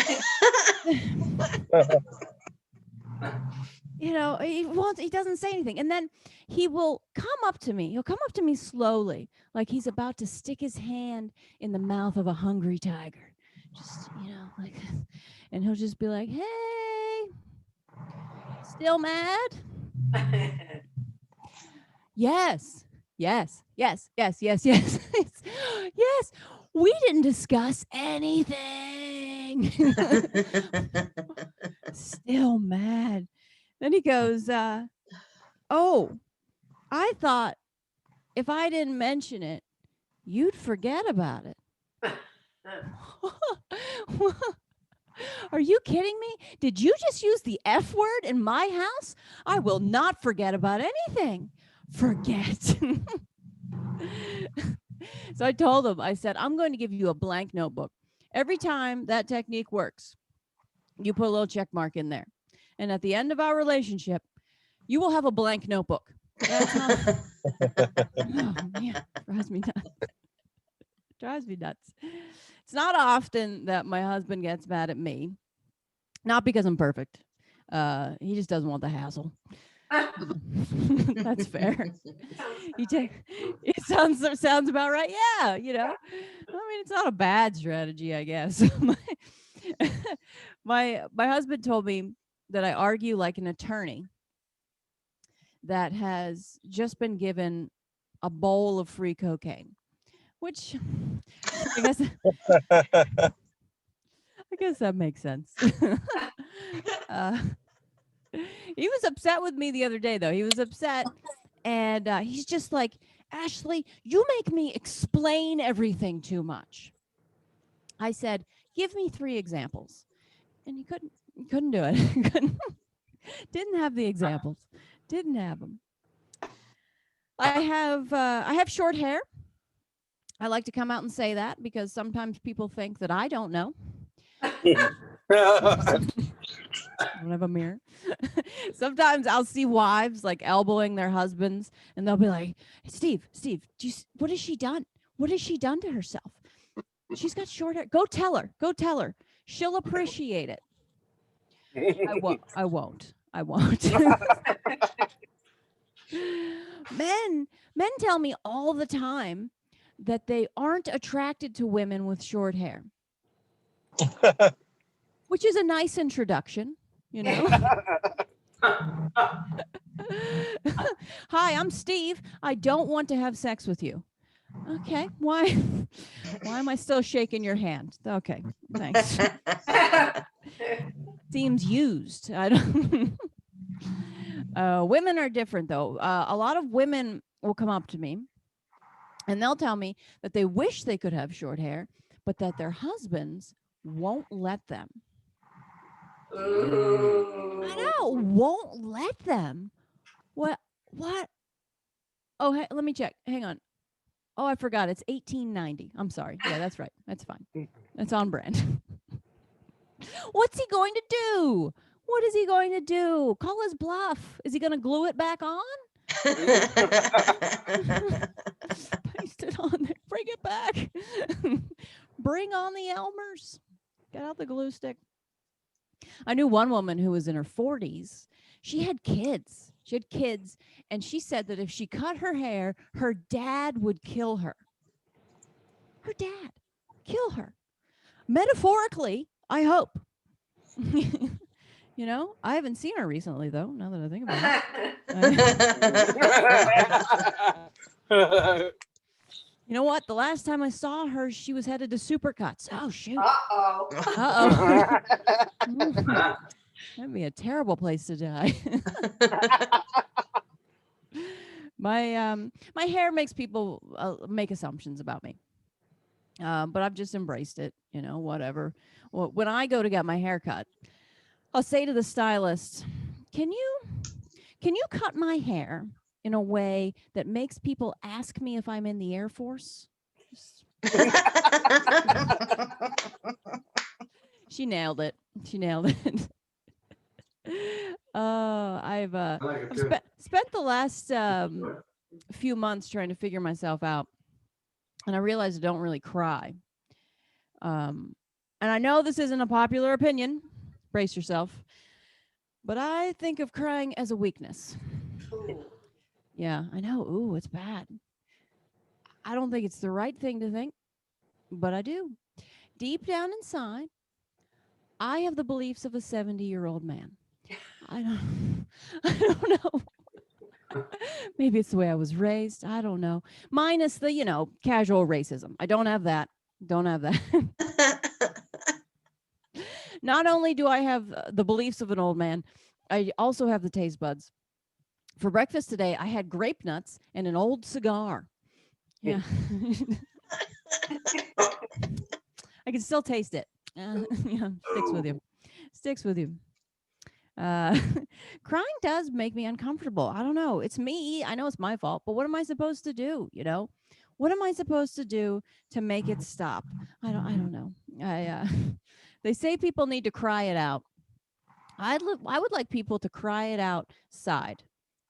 doesn't say anything. And then he will come up to me. He'll come up to me slowly, like he's about to stick his hand in the mouth of a hungry tiger. Just, like, and he'll just be like, hey, still mad? Yes. Yes. Yes. We didn't discuss anything. Still mad. Then he goes, oh, I thought if I didn't mention it, you'd forget about it. Are you kidding me? Did you just use the F word in my house? I will not forget about anything. Forget. So I told him, I said, I'm going to give you a blank notebook. Every time that technique works, you put a little check mark in there. And at the end of our relationship, you will have a blank notebook. That's how... Oh, man, drives me nuts. It's not often that my husband gets mad at me. Not because I'm perfect. He just doesn't want the hassle. That's fair. You take it sounds about right. Yeah, you know. I mean, it's not a bad strategy, I guess. My husband told me that I argue like an attorney that has just been given a bowl of free cocaine, which I guess that makes sense. He was upset with me the other day, though. He was upset, and he's just like, Ashley, you make me explain everything too much. I said, give me 3 examples, and he couldn't do it. Didn't have the examples. Didn't have them. I have short hair. I like to come out and say that because sometimes people think that I don't know. I don't have a mirror. Sometimes I'll see wives like elbowing their husbands, and they'll be like, Steve, what has she done? What has she done to herself? She's got short hair. Go tell her. She'll appreciate it. I won't. Men tell me all the time that they aren't attracted to women with short hair. Which is a nice introduction, you know. Hi, I'm Steve. I don't want to have sex with you. Okay, why am I still shaking your hand? Okay, thanks. Seems used. I don't. Women are different, though. A lot of women will come up to me, and they'll tell me that they wish they could have short hair, but that their husbands won't let them. I know, won't let them. What? Oh, hey, let me check. Hang on. Oh, I forgot. It's 1890. I'm sorry. Yeah, that's right. That's fine. That's on brand. What's he going to do? What is he going to do? Call his bluff. Is he going to glue it back on? Paste it on there. Bring it back. Bring on the Elmers. Get out the glue stick. I knew one woman who was in her 40s. She had kids. And she said that if she cut her hair, her dad would kill her. Her dad. Kill her. Metaphorically, I hope. You know, I haven't seen her recently, though, now that I think about it. You know what? The last time I saw her, she was headed to Supercuts. Oh, shoot. Uh-oh. That'd be a terrible place to die. My hair makes people make assumptions about me. But I've just embraced it, you know, whatever. Well, when I go to get my hair cut, I'll say to the stylist, can you cut my hair in a way that makes people ask me if I'm in the Air Force? She nailed it. I've spent the last few months trying to figure myself out, and I realized I don't really cry. And I know this isn't a popular opinion. Brace yourself. But I think of crying as a weakness. Ooh. Yeah, I know. Ooh, it's bad. I don't think it's the right thing to think, but I do. Deep down inside, I have the beliefs of a 70-year-old man. I don't know. Maybe it's the way I was raised. I don't know. Minus the, you know, casual racism. I don't have that. Not only do I have the beliefs of an old man, I also have the taste buds. For breakfast today, I had grape nuts and an old cigar. Yeah. I can still taste it. Yeah, sticks with you. Crying does make me uncomfortable. I don't know. It's me. I know it's my fault, but what am I supposed to do? You know, what am I supposed to do to make it stop? I don't know. They say people need to cry it out. I would like people to cry it outside.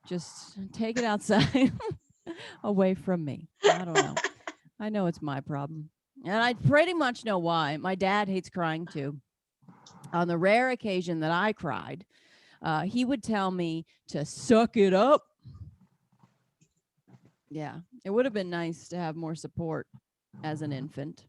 Just take it outside away from me. I don't know. I know it's my problem. And I pretty much know why. My dad hates crying too. On the rare occasion that I cried, he would tell me to suck it up. Yeah, it would have been nice to have more support as an infant.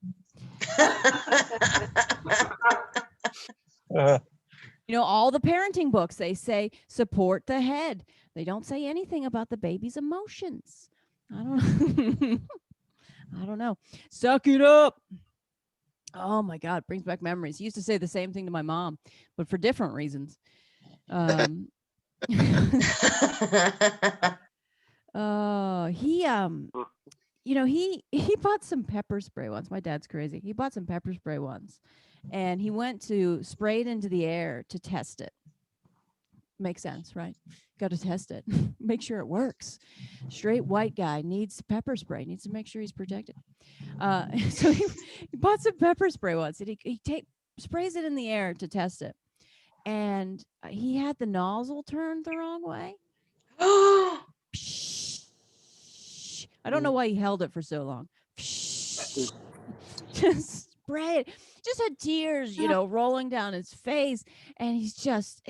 All the parenting books, they say support the head. They don't say anything about the baby's emotions. I don't I don't know. Suck it up. Oh my God, brings back memories. He used to say the same thing to my mom, but for different reasons. He bought some pepper spray once. My dad's crazy. He bought some pepper spray once, and he went to spray it into the air to test it. Makes sense, right? Got to test it. Make sure it works. Straight white guy needs pepper spray, needs to make sure he's protected. So he bought some pepper spray once, and he sprays it in the air to test it. And he had the nozzle turned the wrong way. I don't know why he held it for so long. Just spray it. Just had tears, rolling down his face, and he's just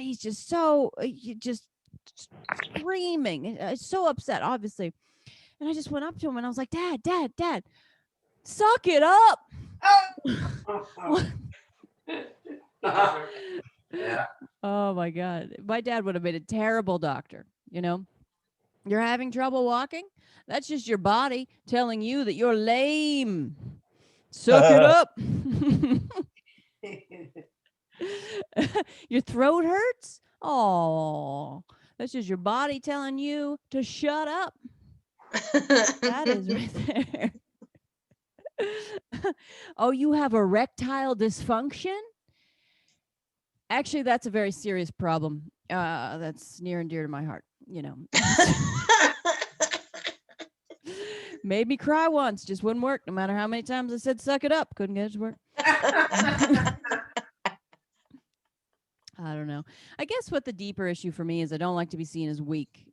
so screaming, so upset, obviously. And I just went up to him and I was like, Dad, suck it up. Yeah. Oh my God, my dad would have made a terrible doctor. You're having trouble walking? That's just your body telling you that you're lame. Suck it up. Your throat hurts? Oh, that's just your body telling you to shut up. That is right there. Oh, you have erectile dysfunction? Actually, that's a very serious problem. That's near and dear to my heart. Made me cry once. Just wouldn't work. No matter how many times I said suck it up, couldn't get it to work. I don't know. I guess what the deeper issue for me is I don't like to be seen as weak.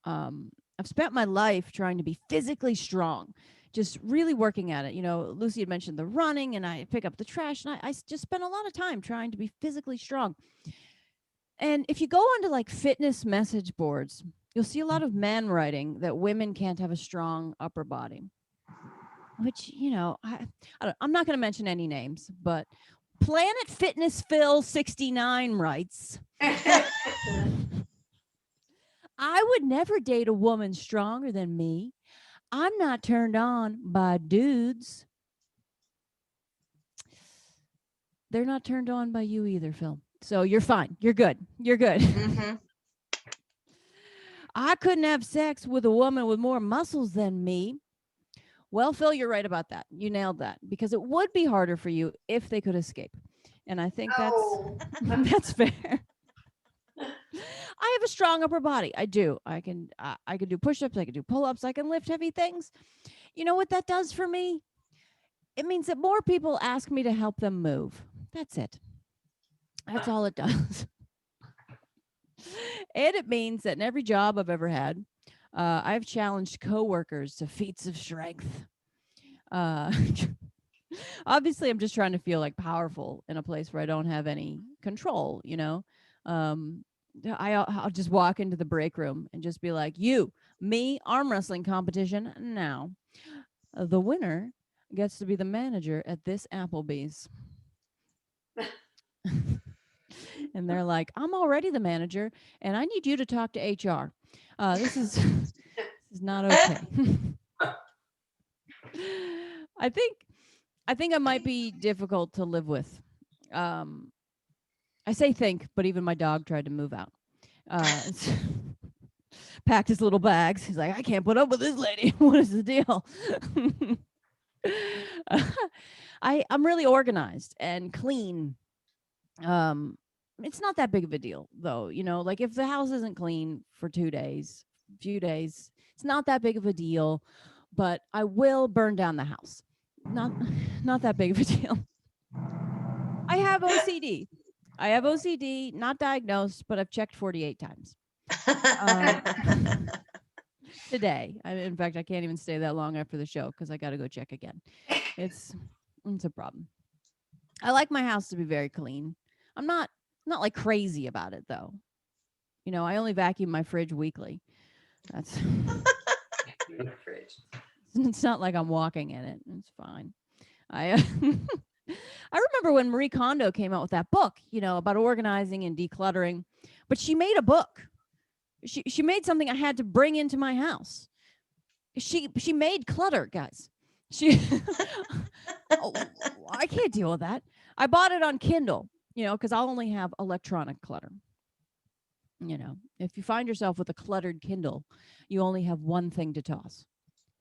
I've spent my life trying to be physically strong, just really working at it. Lucy had mentioned the running, and I pick up the trash, and I just spent a lot of time trying to be physically strong. And if you go onto like fitness message boards, you'll see a lot of men writing that women can't have a strong upper body, which, I'm not going to mention any names, but Planet Fitness Phil 69 writes, I would never date a woman stronger than me. I'm not turned on by dudes. They're not turned on by you either, Phil. So you're fine. You're good. You're good. Mm-hmm. I couldn't have sex with a woman with more muscles than me. Well, Phil, you're right about that. You nailed that, because it would be harder for you if they could escape. And I think that's fair. I have a strong upper body. I do. I can do push-ups. I can do pull-ups. I can lift heavy things. You know what that does for me? It means that more people ask me to help them move. That's it. That's all it does. And it means that in every job I've ever had, I've challenged coworkers to feats of strength. Obviously, I'm just trying to feel like powerful in a place where I don't have any control. I'll just walk into the break room and just be like, me, arm wrestling competition now. The winner gets to be the manager at this Applebee's. And they're like, I'm already the manager, and I need you to talk to HR. This is not okay. I think I might be difficult to live with. I say think, but even my dog tried to move out. Packed his little bags. He's like, I can't put up with this lady. What is the deal? I'm really organized and clean. It's not that big of a deal, though. Like if the house isn't clean for few days, it's not that big of a deal. But I will burn down the house. Not that big of a deal. I have OCD, not diagnosed, but I've checked 48 times. Today. In fact, I can't even stay that long after the show because I got to go check again. It's a problem. I like my house to be very clean. I'm not like crazy about it, though. I only vacuum my fridge weekly. That's Fridge. it's not like I'm walking in it. It's fine. I I remember when Marie Kondo came out with that book, about organizing and decluttering, but she made a book. She made something I had to bring into my house. She made clutter, guys. She oh, I can't deal with that. I bought it on Kindle, because I'll only have electronic clutter. If you find yourself with a cluttered Kindle, you only have one thing to toss,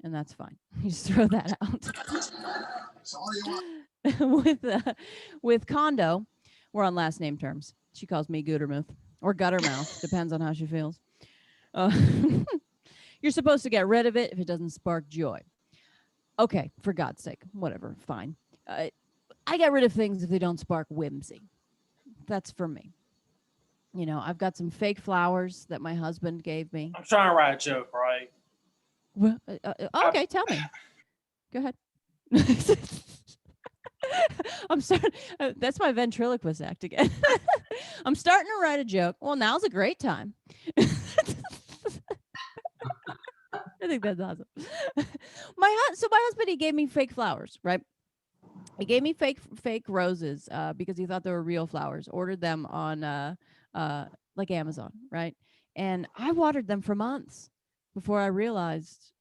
and that's fine. You just throw that out. With Kondo, we're on last name terms. She calls me Gutermuth or Guttermouth, depends on how she feels. You're supposed to get rid of it if it doesn't spark joy. Okay, for God's sake, whatever, fine. I get rid of things if they don't spark whimsy. That's for me. I've got some fake flowers that my husband gave me. I'm trying to write a joke, right? Well, okay, tell me. Go ahead. I'm starting. That's my ventriloquist act again. I'm starting to write a joke. Well, now's a great time. I think that's awesome. My husband, he gave me fake flowers, right? He gave me fake roses because he thought they were real flowers. Ordered them on like Amazon, right? And I watered them for months before I realized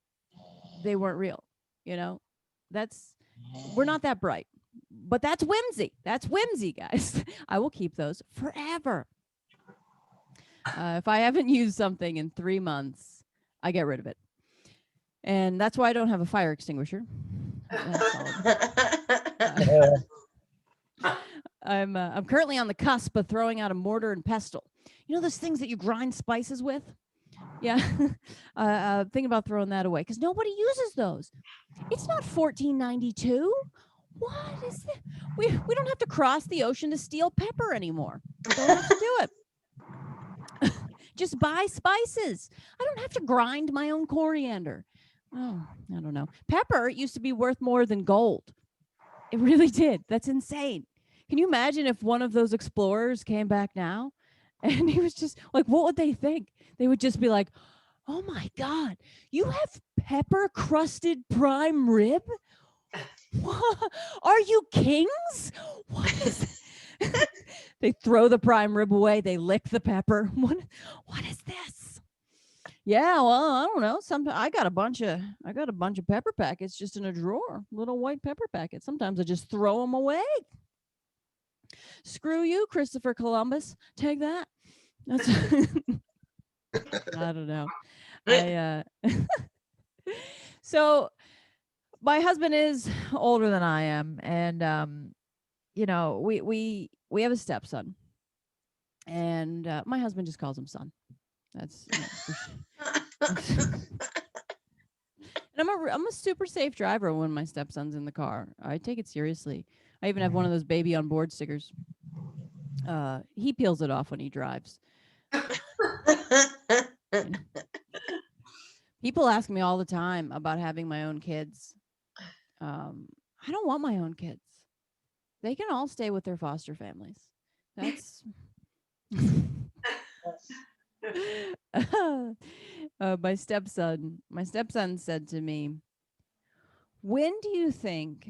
they weren't real. We're not that bright, but that's whimsy. That's whimsy, guys. I will keep those forever. If I haven't used something in 3 months, I get rid of it. And that's why I don't have a fire extinguisher. I'm currently on the cusp of throwing out a mortar and pestle. Those things that you grind spices with? Yeah. Thinking about throwing that away because nobody uses those. It's not $14.92. What is that? We don't have to cross the ocean to steal pepper anymore. Don't have to do it. Just buy spices. I don't have to grind my own coriander. Oh, I don't know. Pepper used to be worth more than gold. It really did. That's insane. Can you imagine if one of those explorers came back now and he was just like, what would they think? They would just be like, oh my God, you have pepper crusted prime rib? What? Are you kings? What is They throw the prime rib away. They lick the pepper. What is this? Yeah, well, I don't know. I got a bunch of pepper packets just in a drawer, little white pepper packets. Sometimes I just throw them away. Screw you, Christopher Columbus. Take that. That's I don't know. So my husband is older than I am, and we have a stepson, and my husband just calls him son. That's and I'm a super safe driver when my stepson's in the car. I take it seriously. I even have one of those baby on board stickers. He peels it off when he drives. People ask me all the time about having my own kids. I don't want my own kids. They can all stay with their foster families. That's my stepson said to me, when do you think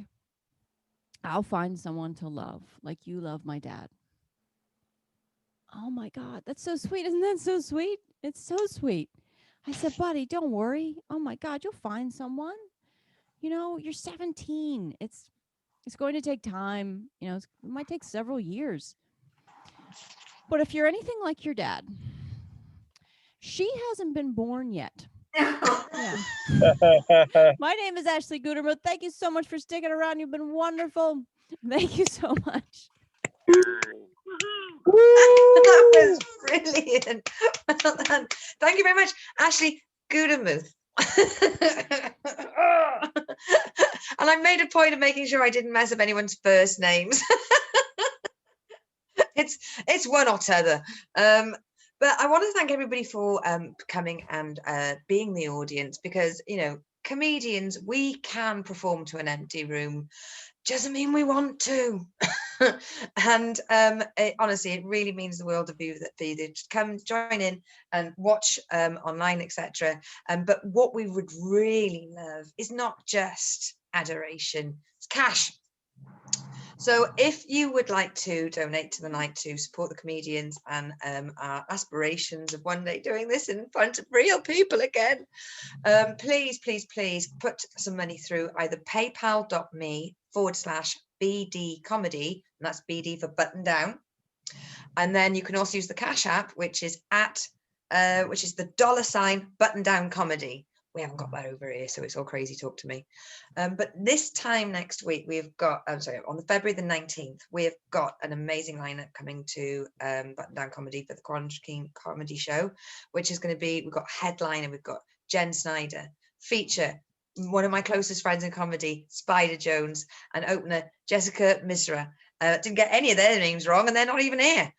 I'll find someone to love like you love my dad? Oh my God, that's so sweet. Isn't that so sweet? It's so sweet. I said, buddy, don't worry. Oh my God, you'll find someone. You're 17. It's going to take time. It might take several years. But if you're anything like your dad, she hasn't been born yet. Yeah. My name is Ashley Gutermuth. Thank you so much for sticking around. You've been wonderful. Thank you so much. That was brilliant. Well done. Thank you very much, Ashley Gutermuth. And I made a point of making sure I didn't mess up anyone's first names. It's one or t'other. But I want to thank everybody for coming and being the audience, because comedians, we can perform to an empty room. Doesn't mean we want to. And honestly, it really means the world for you to come join in and watch online, etc. But what we would really love is not just adoration, it's cash. So if you would like to donate to the night to support the comedians and our aspirations of one day doing this in front of real people again, please put some money through either paypal.me/BD comedy, and that's BD for button down. And then you can also use the Cash App, which is the $ button down comedy. We haven't got that over here, so it's all crazy talk to me. But this time next week, we've got, on February the 19th, we have got an amazing lineup coming to Button Down Comedy for the Quarantine Comedy Show, which is going to be, we've got headliner, we've got Jen Snyder, feature, one of my closest friends in comedy, Spider Jones, and opener, Jessica Misra. Didn't get any of their names wrong, and they're not even here.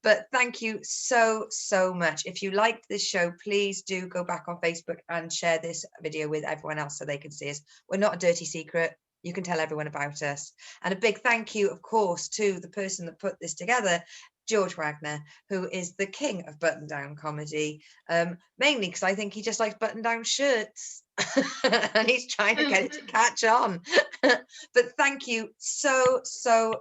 But thank you so much. If you liked this show, please do go back on Facebook and share this video with everyone else so they can see us. We're not a dirty secret. You can tell everyone about us. And a big thank you, of course, to the person that put this together, George Wagner, who is the king of button down comedy, mainly because I think he just likes button down shirts. And he's trying to get it to catch on. But thank you so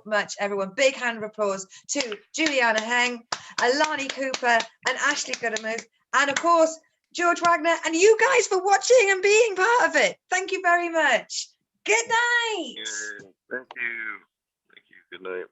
much, everyone. Big hand of applause to Juliana Heng, Elani Cooper, and Ashley Gutermuth, and of course George Wagner, and you guys for watching and being part of it. Thank you very much. Good night. Thank you. Good night.